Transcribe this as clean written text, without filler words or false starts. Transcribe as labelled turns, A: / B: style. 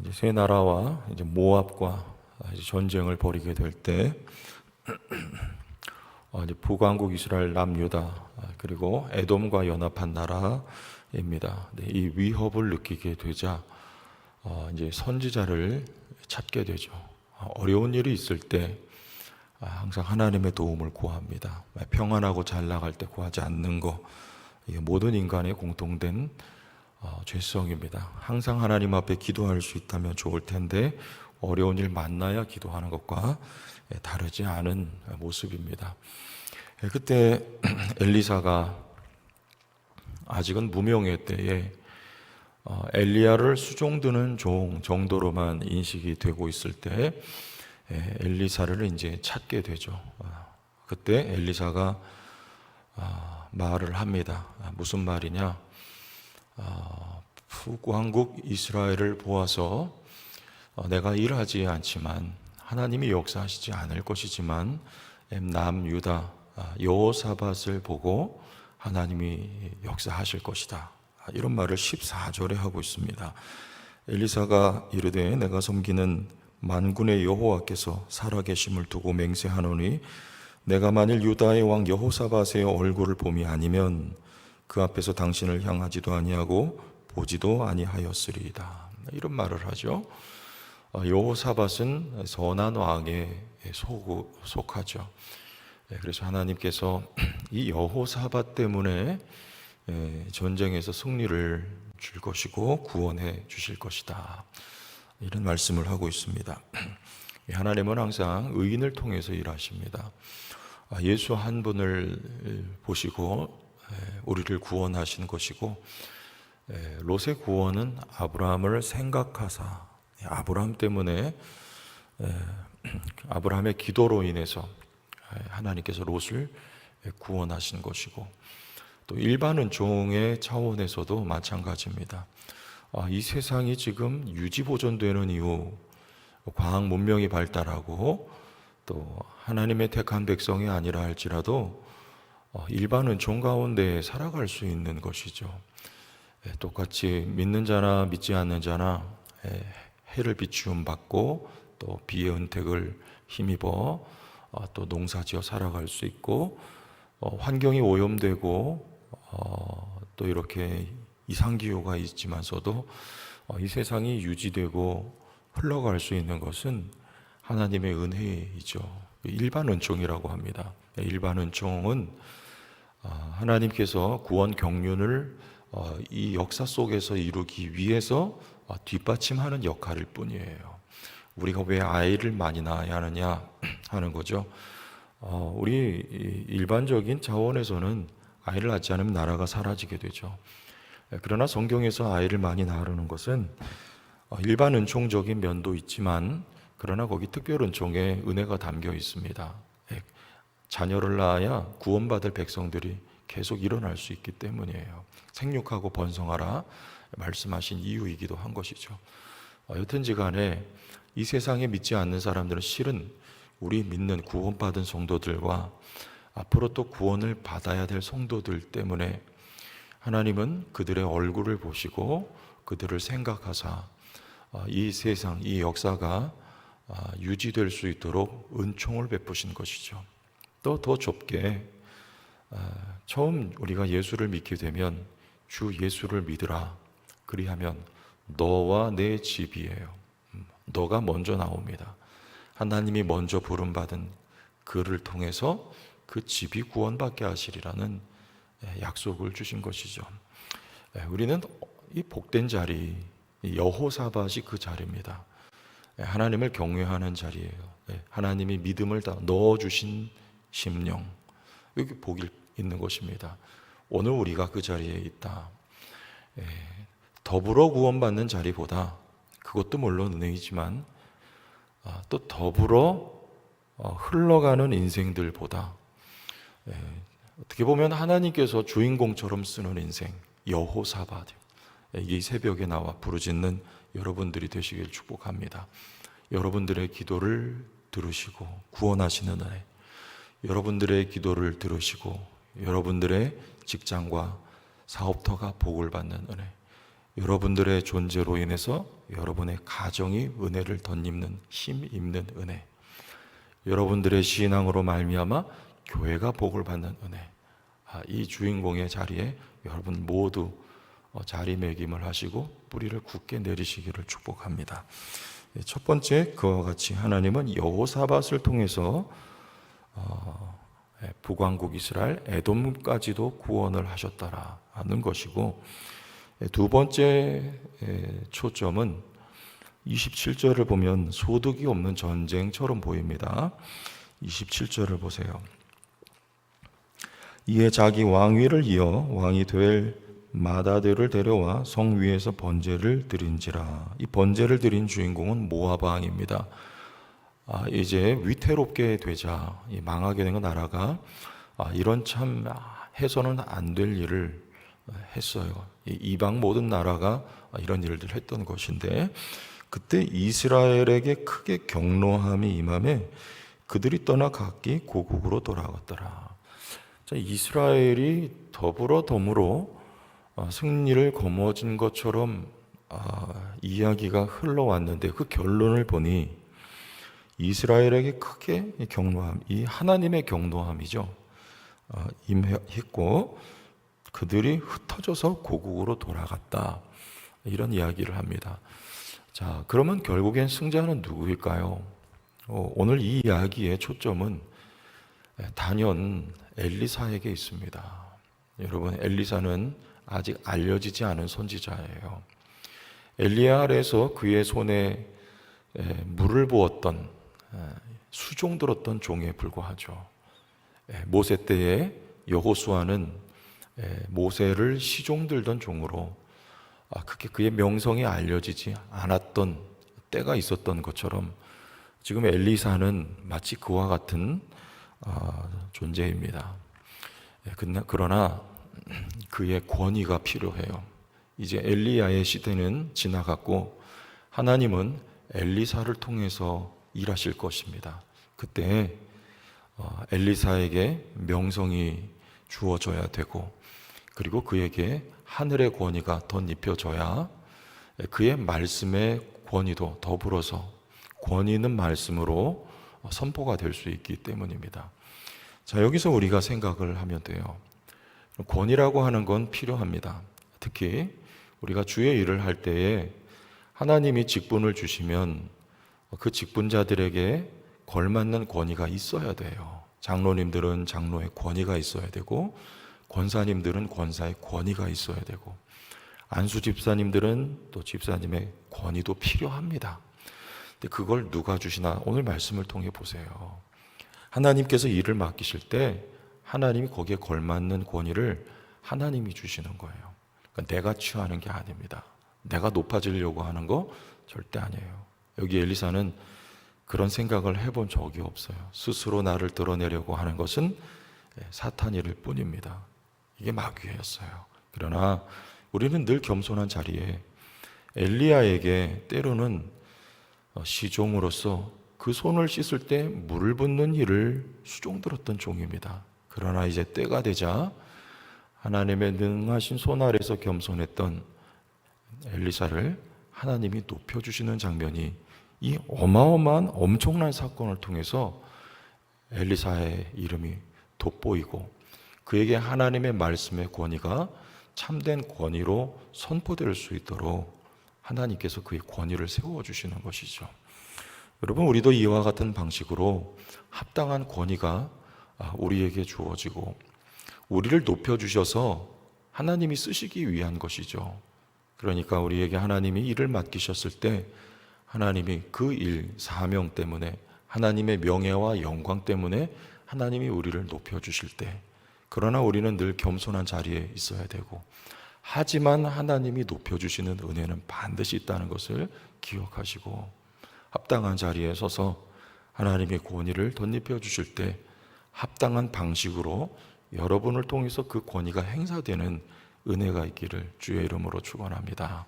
A: 이제 세 나라와 이제 모압과 이제 전쟁을 벌이게 될 때 이제 북왕국 이스라엘 남유다 그리고 에돔과 연합한 나라입니다. 이 위협을 느끼게 되자 이제 선지자를 찾게 되죠. 어려운 일이 있을 때 항상 하나님의 도움을 구합니다. 평안하고 잘 나갈 때 구하지 않는 거, 이게 모든 인간의 공통된 죄성입니다. 항상 하나님 앞에 기도할 수 있다면 좋을 텐데 어려운 일 만나야 기도하는 것과 다르지 않은 모습입니다. 그때 엘리사가 아직은 무명의 때에 엘리야를 수종드는 종 정도로만 인식이 되고 있을 때 엘리사를 이제 찾게 되죠. 그때 엘리사가 말을 합니다. 무슨 말이냐? 북왕국 이스라엘을 보아서 내가 일하지 않지만 하나님이 역사하시지 않을 것이지만 남유다 여호사밧을 보고 하나님이 역사하실 것이다. 이런 말을 14절에 하고 있습니다. 엘리사가 이르되 내가 섬기는 만군의 여호와께서 살아계심을 두고 맹세하노니 내가 만일 유다의 왕 여호사밧의 얼굴을 봄이 아니면 그 앞에서 당신을 향하지도 아니하고 보지도 아니하였으리이다. 이런 말을 하죠. 여호사밧은 선한 왕에 속하죠. 그래서 하나님께서 이 여호사밧 때문에 전쟁에서 승리를 줄 것이고 구원해 주실 것이다. 이런 말씀을 하고 있습니다. 하나님은 항상 의인을 통해서 일하십니다. 예수 한 분을 보시고 우리를 구원하신 것이고, 롯의 구원은 아브라함을 생각하사 아브라함 때문에 아브라함의 기도로 인해서 하나님께서 롯을 구원하신 것이고, 또 일반 은총의 차원에서도 마찬가지입니다. 이 세상이 지금 유지보존되는 이유, 과학 문명이 발달하고 또 하나님의 택한 백성이 아니라 할지라도 일반 은총 가운데 살아갈 수 있는 것이죠. 똑같이 믿는 자나 믿지 않는 자나 해를 비추음 받고 또 비의 은택을 힘입어 또 농사지어 살아갈 수 있고, 환경이 오염되고 또 이렇게 이상기후가 있지만서도 이 세상이 유지되고 흘러갈 수 있는 것은 하나님의 은혜이죠. 일반 은총이라고 합니다. 일반 은총은 하나님께서 구원 경륜을 이 역사 속에서 이루기 위해서 뒷받침하는 역할일 뿐이에요. 우리가 왜 아이를 많이 낳아야 하느냐 하는 거죠. 우리 일반적인 차원에서는 아이를 낳지 않으면 나라가 사라지게 되죠. 그러나 성경에서 아이를 많이 낳으라는 것은 일반 은총적인 면도 있지만, 그러나 거기 특별 은총의 은혜가 담겨 있습니다. 자녀를 낳아야 구원받을 백성들이 계속 일어날 수 있기 때문이에요. 생육하고 번성하라 말씀하신 이유이기도 한 것이죠. 여튼지 간에 이 세상에 믿지 않는 사람들은 실은 우리 믿는 구원받은 성도들과 앞으로 또 구원을 받아야 될 성도들 때문에 하나님은 그들의 얼굴을 보시고 그들을 생각하사 이 세상, 이 역사가 유지될 수 있도록 은총을 베푸신 것이죠. 또 더 좁게 처음 우리가 예수를 믿게 되면 주 예수를 믿으라 그리하면 너와 내 집이에요. 너가 먼저 나옵니다. 하나님이 먼저 부름받은 그를 통해서 그 집이 구원받게 하시리라는 약속을 주신 것이죠. 우리는 이 복된 자리, 여호사밧이 그 자리입니다. 하나님을 경외하는 자리예요. 하나님이 믿음을 다 넣어주신 심령, 여기 복이 있는 것입니다. 오늘 우리가 그 자리에 있다. 더불어 구원받는 자리보다, 그것도 물론 은혜이지만 또 더불어 흘러가는 인생들보다 어떻게 보면 하나님께서 주인공처럼 쓰는 인생, 여호사밧, 이 새벽에 나와 부르짖는 여러분들이 되시길 축복합니다. 여러분들의 기도를 들으시고 구원하시는 은혜, 여러분들의 기도를 들으시고 여러분들의 직장과 사업터가 복을 받는 은혜, 여러분들의 존재로 인해서 여러분의 가정이 은혜를 덧입는, 힘 입는 은혜, 여러분들의 신앙으로 말미암아 교회가 복을 받는 은혜, 이 주인공의 자리에 여러분 모두 자리매김을 하시고 뿌리를 굳게 내리시기를 축복합니다. 첫 번째, 그와 같이 하나님은 여호사밧을 통해서 북왕국 이스라엘, 에돔까지도 구원을 하셨다라는 것이고, 두 번째 초점은 27절을 보면 소득이 없는 전쟁처럼 보입니다. 27절을 보세요. 이에 자기 왕위를 이어 왕이 될 마다들을 데려와 성 위에서 번제를 드린지라. 이 번제를 드린 주인공은 모압 왕입니다. 이제 위태롭게 되자, 망하게 된 나라가 이런 참 해서는 안 될 일을 했어요. 이방 모든 나라가 이런 일들을 했던 것인데, 그때 이스라엘에게 크게 경노함이 임함에 그들이 떠나 각기 고국으로 돌아갔더라. 자, 이스라엘이 더불어 승리를 거머쥔 것처럼 이야기가 흘러왔는데, 그 결론을 보니 이스라엘에게 크게 경노함, 이 하나님의 경노함이죠, 임했고 그들이 흩어져서 고국으로 돌아갔다, 이런 이야기를 합니다. 자, 그러면 결국엔 승자는 누구일까요? 오늘 이 이야기의 초점은 단연 엘리사에게 있습니다. 여러분, 엘리사는 아직 알려지지 않은 선지자예요. 엘리야 아래에서 그의 손에 물을 부었던, 수종 들었던 종에 불과하죠. 모세 때에 여호수아는 모세를 시종 들던 종으로 그게 그의 명성이 알려지지 않았던 때가 있었던 것처럼 지금 엘리사는 마치 그와 같은 존재입니다. 그러나 그의 권위가 필요해요. 이제 엘리야의 시대는 지나갔고 하나님은 엘리사를 통해서 일하실 것입니다. 그때 엘리사에게 명성이 주어져야 되고, 그리고 그에게 하늘의 권위가 덧입혀져야 그의 말씀의 권위도 더불어서, 권위는 말씀으로 선포가 될 수 있기 때문입니다. 자, 여기서 우리가 생각을 하면 돼요. 권위라고 하는 건 필요합니다. 특히 우리가 주의 일을 할 때에 하나님이 직분을 주시면 그 직분자들에게 걸맞는 권위가 있어야 돼요. 장로님들은 장로의 권위가 있어야 되고, 권사님들은 권사의 권위가 있어야 되고, 안수 집사님들은 또 집사님의 권위도 필요합니다. 근데 그걸 누가 주시나? 오늘 말씀을 통해 보세요. 하나님께서 일을 맡기실 때 하나님이 거기에 걸맞는 권위를 하나님이 주시는 거예요. 그러니까 내가 취하는 게 아닙니다. 내가 높아지려고 하는 거 절대 아니에요. 여기 엘리사는 그런 생각을 해본 적이 없어요. 스스로 나를 드러내려고 하는 것은 사탄일 뿐입니다. 이게 마귀였어요. 그러나 우리는 늘 겸손한 자리에 엘리야에게 때로는 시종으로서 그 손을 씻을 때 물을 붓는 일을 수종들었던 종입니다. 그러나 이제 때가 되자 하나님의 능하신 손 아래서 겸손했던 엘리사를 하나님이 높여주시는 장면이, 이 어마어마한 엄청난 사건을 통해서 엘리사의 이름이 돋보이고 그에게 하나님의 말씀의 권위가 참된 권위로 선포될 수 있도록 하나님께서 그의 권위를 세워주시는 것이죠. 여러분, 우리도 이와 같은 방식으로 합당한 권위가 우리에게 주어지고 우리를 높여주셔서 하나님이 쓰시기 위한 것이죠. 그러니까 우리에게 하나님이 일을 맡기셨을 때 하나님이 그 일, 사명 때문에, 하나님의 명예와 영광 때문에 하나님이 우리를 높여주실 때, 그러나 우리는 늘 겸손한 자리에 있어야 되고, 하지만 하나님이 높여주시는 은혜는 반드시 있다는 것을 기억하시고 합당한 자리에 서서 하나님의 권위를 덧입혀 주실 때 합당한 방식으로 여러분을 통해서 그 권위가 행사되는 은혜가 있기를 주의 이름으로 축원합니다.